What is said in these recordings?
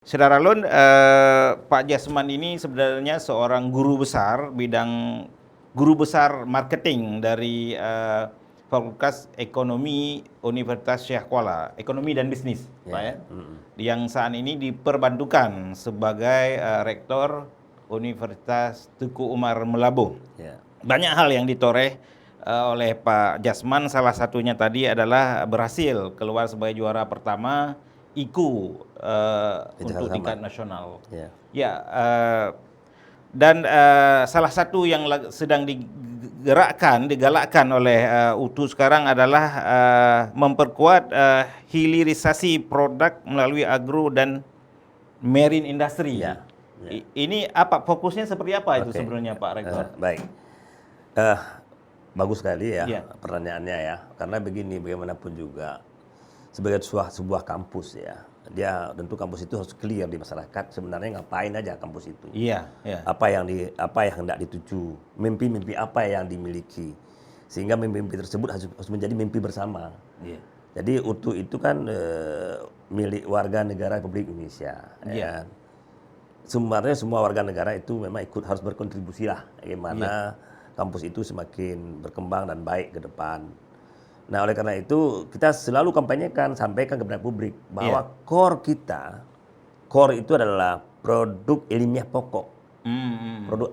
Saudara Lun, Pak Jasman ini sebenarnya seorang guru besar marketing dari Fakultas Ekonomi Universitas Syekh Kuala, Ekonomi dan Bisnis, Pak ya. Yang saat ini diperbantukan sebagai rektor Universitas Tuku Umar Melabu. Banyak hal yang ditoreh oleh Pak Jasman, salah satunya tadi adalah berhasil keluar sebagai juara pertama IKU untuk tingkat nasional. Dan salah satu yang sedang digalakkan oleh UTU sekarang adalah memperkuat hilirisasi produk melalui agro dan marine industry. Ini apa fokusnya seperti apa itu sebenarnya Pak Rektor? Baik, bagus sekali ya pertanyaannya ya. Karena begini, bagaimanapun juga sebagai sebuah kampus ya, dia tentu kampus itu harus clear di masyarakat sebenarnya ngapain aja kampus itu. Apa yang hendak dituju, mimpi-mimpi apa yang dimiliki, sehingga mimpi-mimpi tersebut harus menjadi mimpi bersama. Jadi UTU itu kan milik warga negara Republik Indonesia. Sebenarnya semua warga negara itu memang harus berkontribusi lah bagaimana kampus itu semakin berkembang dan baik ke depan. Nah, oleh karena itu kita selalu kampanyekan, sampaikan kepada publik bahwa core itu adalah produk ilmiah pokok,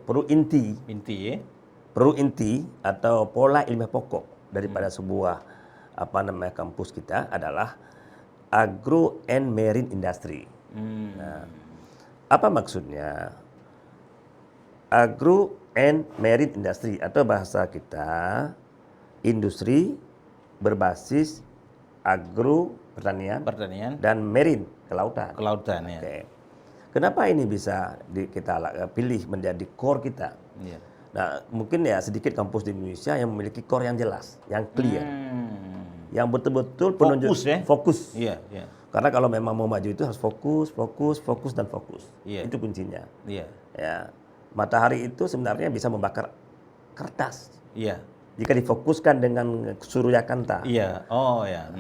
produk inti, produk inti atau pola ilmiah pokok daripada sebuah kampus kita adalah agro and marine industry. Nah, apa maksudnya? Agro and marine industry atau bahasa kita industri berbasis agro pertanian dan marine kelautan. Kenapa ini bisa kita pilih menjadi core kita? Nah, mungkin ya sedikit kampus di Indonesia yang memiliki core yang jelas, yang clear, yang betul-betul fokus. Karena kalau memang mau maju itu harus fokus dan fokus. Itu kuncinya. Ya, matahari itu sebenarnya bisa membakar kertas. Jika difokuskan dengan surya kanta,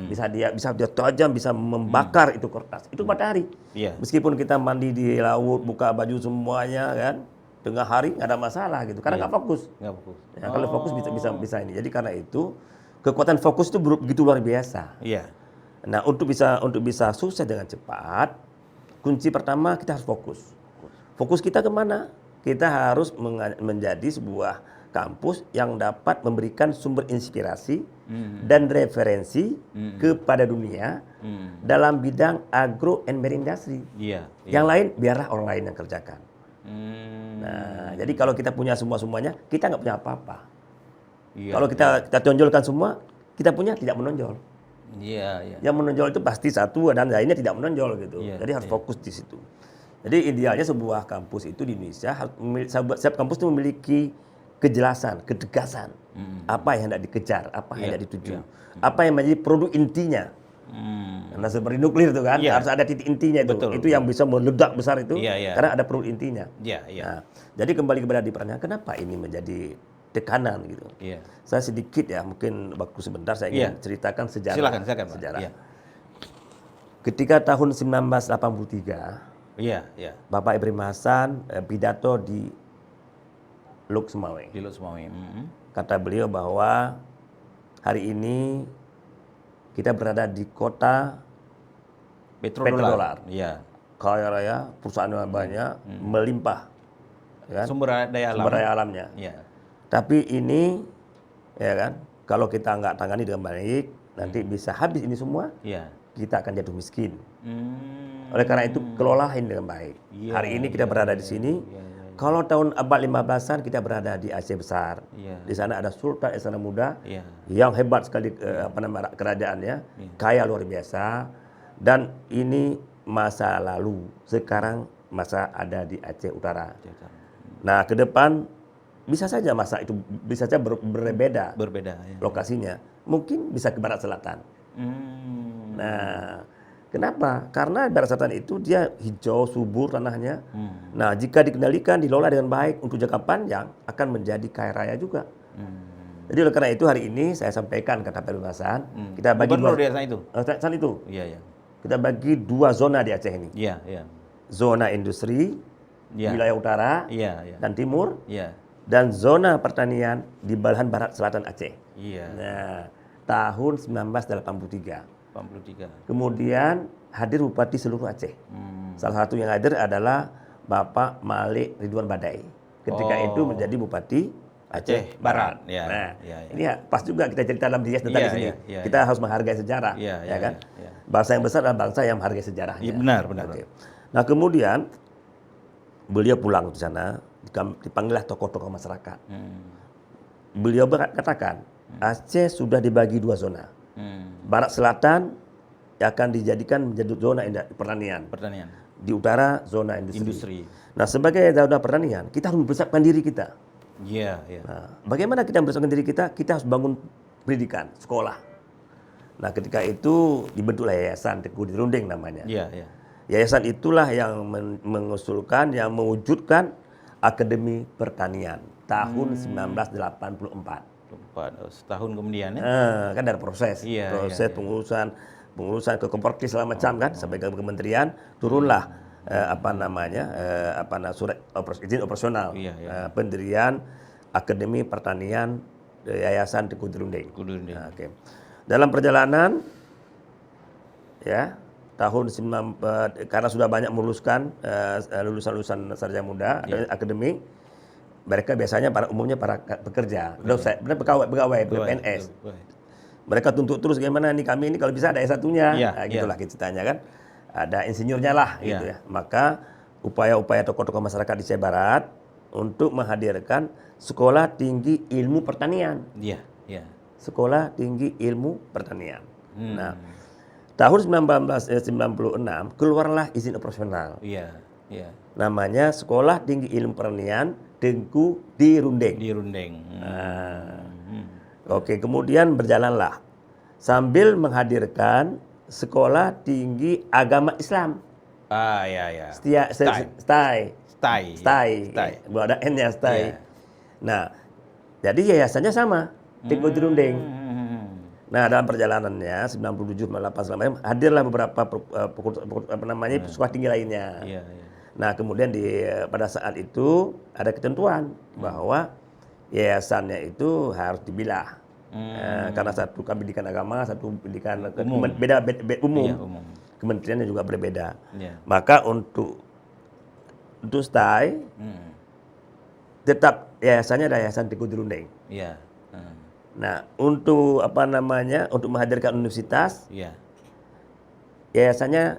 bisa dia tajam, bisa membakar itu kertas. Itu matahari. Meskipun kita mandi di laut, buka baju semuanya kan, tengah hari nggak ada masalah gitu. Karena nggak fokus. Ya, kalau fokus bisa ini. Jadi karena itu kekuatan fokus itu begitu luar biasa. Nah, untuk bisa sukses dengan cepat, kunci pertama kita harus fokus. Fokus kita kemana? Kita harus menjadi sebuah kampus yang dapat memberikan sumber inspirasi dan referensi kepada dunia dalam bidang agro and marine industry. Yang lain biarlah orang lain yang kerjakan. Nah, jadi kalau kita punya semuanya, kita nggak punya apa-apa. Kalau kita tonjolkan semua, kita punya tidak menonjol. Yang menonjol itu pasti satu dan lainnya tidak menonjol gitu. Jadi harus fokus di situ. Jadi idealnya sebuah kampus itu di Indonesia, setiap kampus itu memiliki kejelasan, ketegasan, apa yang hendak dikejar, apa yang hendak dituju, apa yang menjadi produk intinya. Karena seperti nuklir itu kan, harus ada titik intinya itu. Itu yang bisa meledak besar itu, karena ada produk intinya. Nah, jadi kembali kepada di pertanyaan, kenapa ini menjadi tekanan gitu? Saya sedikit ya, mungkin waktu sebentar saya ingin ceritakan sejarah. Silakan, sejarah. Ketika tahun 1983, Bapak Ibrahim Hasan pidato di Luk Semawe. Kata beliau bahwa hari ini kita berada di kota petrodolar. Kaya raya, perusahaan banyak, melimpah. Kan? Sumber daya alamnya. Tapi ini, ya kan, kalau kita nggak tangani dengan baik, nanti bisa habis ini semua, kita akan jatuh miskin. Oleh karena itu, kelolain dengan baik. Hari ini kita berada di sini. Kalau tahun abad 15-an kita berada di Aceh Besar. Di sana ada Sultan Istana Muda yang hebat sekali kerajaannya, kaya luar biasa. Dan ini masa lalu, sekarang masa ada di Aceh Utara. Nah, ke depan bisa saja masa itu bisa saja berbeda lokasinya. Mungkin bisa ke barat selatan. Nah, kenapa? Karena barat selatan itu dia hijau, subur tanahnya. Nah, jika dikendalikan, dikelola dengan baik untuk jangka panjang, akan menjadi kaya raya juga. Jadi oleh karena itu hari ini saya sampaikan kata Pak Hasan, kita bagi dua. Kita bagi 2 zona di Aceh ini. zona industri wilayah utara dan timur, dan zona pertanian di belahan barat selatan Aceh. Nah, tahun 1983. Kemudian hadir bupati seluruh Aceh. Salah satu yang hadir adalah Bapak Malik Ridwan Badai. Ketika itu menjadi bupati Aceh Barat. Ini pas juga kita cerita dalam Dias tentang di sini. Kita harus menghargai sejarah, ya kan? Bangsa yang besar adalah bangsa yang menghargai sejarahnya. Benar. Okay. Nah, kemudian beliau pulang ke sana, dipanggillah tokoh-tokoh masyarakat. Beliau katakan, Aceh sudah dibagi 2 zona. Barat selatan akan dijadikan menjadi zona pertanian. Di utara zona industri. Nah, sebagai zona pertanian, kita harus mempersiapkan diri kita. Nah, bagaimana kita mempersiapkan diri kita? Kita harus bangun pendidikan, sekolah. Nah, ketika itu dibentuklah Yayasan Tengku Dirundeng namanya. Yayasan itulah yang mengusulkan, yang mewujudkan Akademi Pertanian tahun 1984. Setahun kemudian ya? Kan ada proses, pengurusan ke Komporti segala macam kan, sampai ke kementerian, turunlah surat izin operasional, pendirian Akademi Pertanian Yayasan Tengku Dirundeng. Dalam perjalanan, ya, karena sudah banyak meluluskan lulusan sarjana muda akademik, mereka biasanya umumnya para pekerja, pegawai PNS. Mereka tuntut terus gimana nih, kami ini kalau bisa ada S1-nya, gitulah ceritanya kan. Ada insinyurnya lah gitu ya. Maka upaya-upaya tokoh-tokoh masyarakat di Aceh Barat untuk menghadirkan sekolah tinggi ilmu pertanian. Sekolah tinggi ilmu pertanian. Nah, tahun 1996 keluarlah izin operasional. Namanya Sekolah Tinggi Ilmu Pertanian Tengku Dirundeng. Oke, kemudian berjalanlah sambil menghadirkan Sekolah Tinggi Agama Islam. STAI. Ada N-nya STAI. Nah, jadi yayasannya sama. Tengku Dirundeng. Nah, dalam perjalanannya 97, 98 hadirlah beberapa sekolah tinggi lainnya. Nah, kemudian pada saat itu ada ketentuan bahwa yayasannya itu harus dibilah. Karena satu pendidikan agama, satu pendidikan beda umum. Kementeriannya juga berbeda. Maka untuk STAI tetap yayasannya ada Yayasan Tengku Dirundeng. Nah, untuk untuk menghadirkan universitas, yayasannya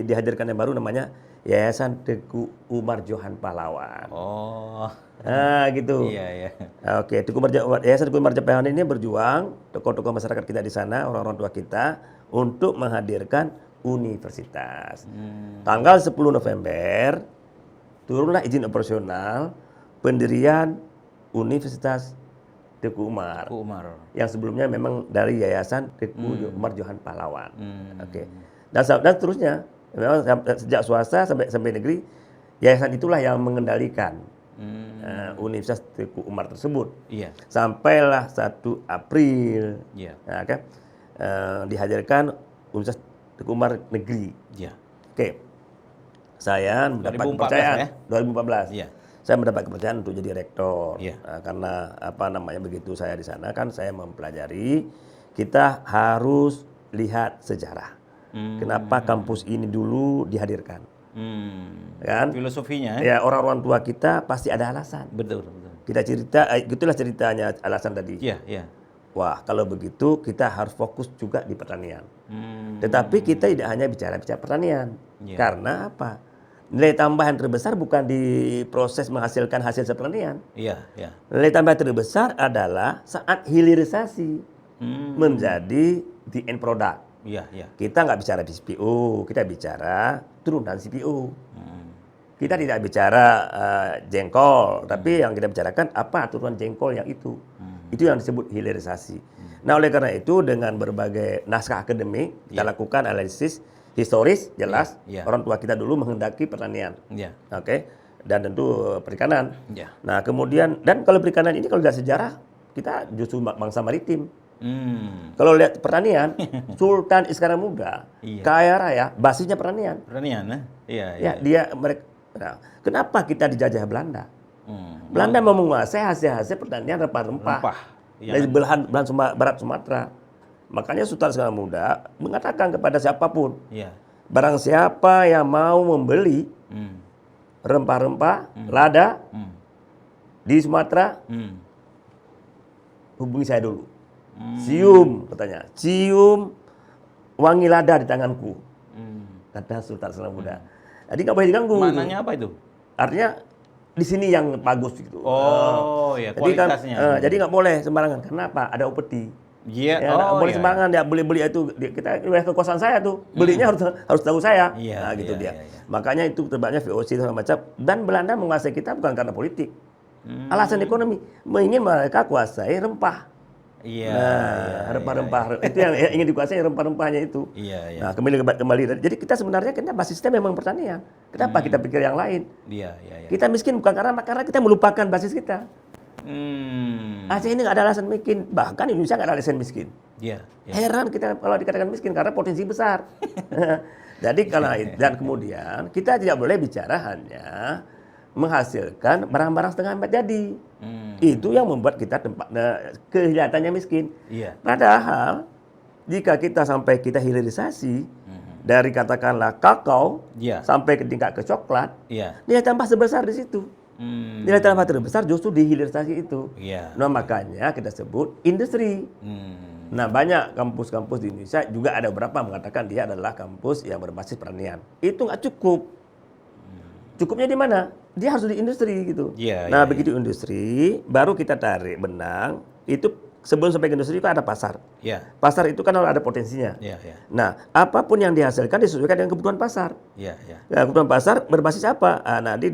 dihadirkan yang baru namanya Yayasan Tengku Umar Johan Pahlawan. Gitu. Oke, Yayasan Tengku Umar Johan Pahlawan ini berjuang, tokoh-tokoh masyarakat kita di sana, orang-orang tua kita, untuk menghadirkan universitas. Tanggal 10 November turunlah izin operasional pendirian Universitas Tengku Umar. Yang sebelumnya memang dari Yayasan Tengku Umar Johan Pahlawan. Oke. Dan seterusnya, memang sejak swasta sampai negeri, yayasan itulah yang mengendalikan Universitas Tengku Umar tersebut. Sampailah 1 April dihadirkan Universitas Tengku Umar Negeri. Oke. Saya mendapat kepercayaan 2014. Saya mendapat kepercayaan untuk jadi rektor. Karena begitu saya di sana kan saya mempelajari, kita harus lihat sejarah. Kenapa kampus ini dulu dihadirkan? Kan? Filosofinya. Ya, orang-orang tua kita pasti ada alasan. Betul. Kita cerita, itulah ceritanya alasan tadi. Wah, kalau begitu kita harus fokus juga di pertanian. Tetapi kita tidak hanya bicara pertanian. Karena apa? Nilai tambahan terbesar bukan di proses menghasilkan hasil pertanian. Nilai tambahan terbesar adalah saat hilirisasi menjadi the end product. Kita nggak bicara CPO, kita bicara turunan CPO. Kita tidak bicara jengkol, tapi yang kita bicarakan apa turunan jengkol yang itu. Itu yang disebut hilirisasi. Nah, oleh karena itu dengan berbagai naskah akademik kita lakukan analisis historis, jelas orang tua kita dulu menghendaki pertanian, oke, dan tentu perikanan. Nah, kemudian dan kalau perikanan ini kalau tidak sejarah, kita justru bangsa maritim. Kalau lihat pertanian, Sultan Iskandar Muda, Iya. kaya raya, basisnya pertanian. Pertanian, iya, Ya, mereka. Nah, kenapa kita dijajah Belanda? Belanda Oh. mau menguasai hasil-hasil pertanian rempah-rempah dari Iya. belahan barat Sumatera. Makanya Sultan Iskandar Muda mengatakan kepada siapapun, Iya. barang siapa yang mau membeli rempah-rempah, lada di Sumatera, hubungi saya dulu. Cium, katanya. Cium wangi lada di tanganku. Kata Sultan Iskandar Muda. Jadi nggak boleh diganggu. Maknanya apa itu? Artinya di sini yang bagus gitu. Oh, ya kualitasnya. Jadi nggak boleh sembarangan. Kenapa? Ada upeti. Iya. Ya, nggak boleh sembarangan dia beli itu. Kita wilayah kekuasaan saya tuh. Belinya harus tahu saya. Iya, Nah, gitu iya, dia. iya. Makanya itu terbanyak VOC segala macam. Dan Belanda menguasai kita bukan karena politik. Alasan ekonomi. Ingin mereka kuasai rempah. Iya. Nah, rempah-rempah itu yang ingin dikuasai rempah-rempahnya itu. Iya. Nah, kembali. Jadi kita sebenarnya basisnya memang pertanian. Kenapa kita pikir yang lain? Iya. Kita miskin bukan karena kita melupakan basis kita. Aceh ini nggak ada alasan miskin, bahkan Indonesia nggak ada alasan miskin. Iya. Heran kita kalau dikatakan miskin karena potensi besar. Jadi dan kemudian kita tidak boleh bicara hanya menghasilkan barang-barang setengah jadi. Itu yang membuat kita kelihatannya miskin. Iya. Padahal jika kita sampai kita hilirisasi dari katakanlah kakao sampai ke tingkat ke coklat, nilai tambah sebesar di situ. Nilai tambah terbesar justru di hilirisasi itu. Nah, makanya kita sebut industri. Nah, banyak kampus-kampus di Indonesia juga ada beberapa mengatakan dia adalah kampus yang berbasis pertanian. Itu nggak cukup. Cukupnya di mana? Dia harus di industri gitu. Begitu industri, baru kita tarik benang. Itu sebelum sampai ke industri itu ada pasar. Pasar itu kan harus ada potensinya. Nah, apapun yang dihasilkan disesuaikan dengan kebutuhan pasar. Nah, kebutuhan pasar berbasis apa? Nah, di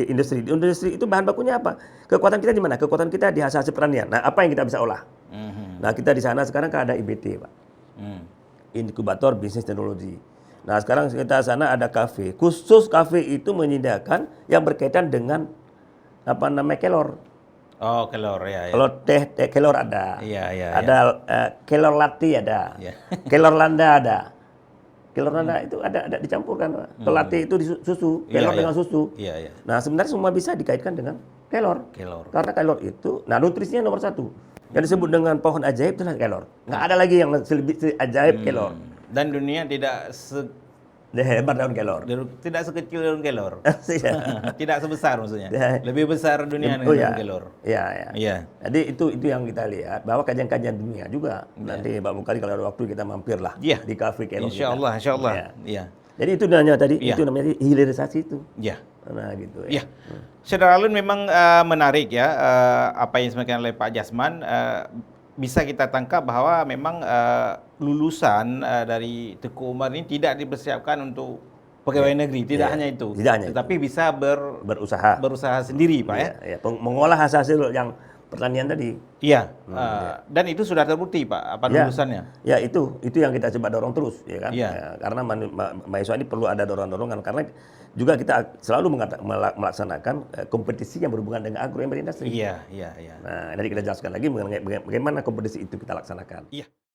industri. Di industri itu bahan bakunya apa? Kekuatan kita di mana? Kekuatan kita di hasil pertanian. Nah, apa yang kita bisa olah? Nah, kita di sana sekarang kan ada IBT, Pak. Inkubator Bisnis Teknologi. Nah, sekarang kita sana ada kafe. Khusus kafe itu menyediakan yang berkaitan dengan kelor. Oh, kelor ya. Kalau teh kelor ada. Ada kelor latte ada. Kelor landa ada. Kelor landa itu ada dicampurkan. Kalau latte itu di susu, kelor dengan susu. Nah, sebenarnya semua bisa dikaitkan dengan kelor. Karena kelor itu, nutrisinya nomor 1. Yang disebut dengan pohon ajaib itu adalah kelor. Nggak ada lagi yang lebih ajaib kelor. Dan dunia tidak hebat daun kelor. Tidak sekecil daun kelor. Tidak sebesar maksudnya. Lebih besar dunia dengan daun kelor. Iya. Jadi itu yang kita lihat bahwa kajian-kajian dunia juga. Nanti Mbak Mukari kalau ada waktu kita mampirlah di kafe kelor. Insya Allah. Iya. Jadi itu namanya tadi itu namanya hilirisasi itu. Iya. Nah, gitu ya. Saudara Alun memang menarik ya apa yang disampaikan oleh Pak Jasman. Bisa kita tangkap bahwa memang lulusan dari Teguh Umar ini tidak dipersiapkan untuk pegawai negeri, tidak hanya itu, tetapi bisa berusaha sendiri, Pak ya. Mengolah hasil yang pertanian tadi. Iya. Dan itu sudah terbukti, Pak, lulusannya. Ya, itu yang kita coba dorong terus, ya kan. Karena mahasiswa ini perlu ada dorongan karena juga kita selalu melaksanakan kompetisi yang berhubungan dengan agro industri. Iya. Nah, nanti kita jelaskan lagi mengenai bagaimana kompetisi itu kita laksanakan. Iya.